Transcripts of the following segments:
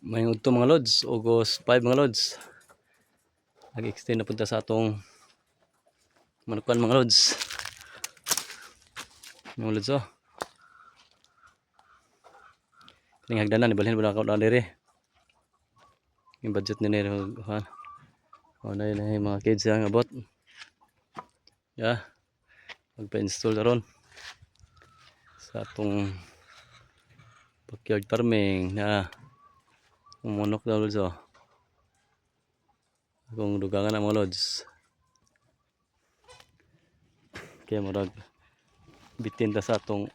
May udto mga lods, August 5 mga lods. Nag-extend na punta sa atong manukan mga lods. Mga lods oh. Ning hagdanan ibalhin wala ka na dire. Yung budget ni nila ha. O na yun mga kids yang abot. Ya. Magpa-install ron sa atong backyard farming na umunok daw lods oh. Kung dugangan na mga lods. Kaya murag bitin ta sa atong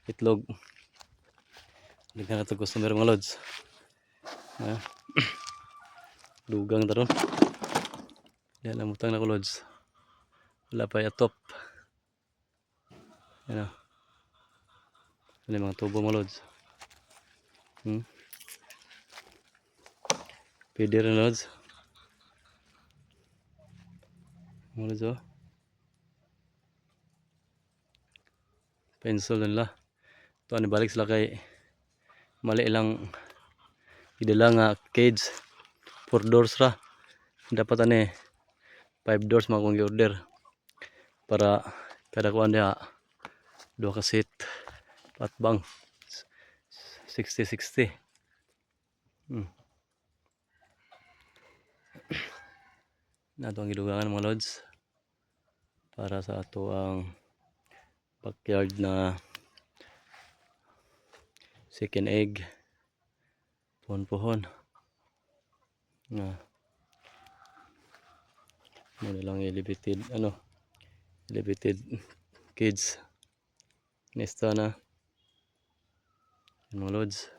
itlog. Daghan na ito customer mga lods. Dugang taron. Yan ang mutang na ko lods. Wala pa atop. Yan o. Yan mga tubo mga lods. Pwede rin lods. Mga lods o. Pencil nila. Ito ano balik sila kay mali lang idala nga cage 4 doors ra. Dapat ani 5 doors mga kong order para kada kuan dia 2 ka seat patbang 60-60. Nato ang gidugangan mga lods para sa ato ang backyard na second egg pohon-pohon na muna lang elevated elevated kids nesta na mga lods.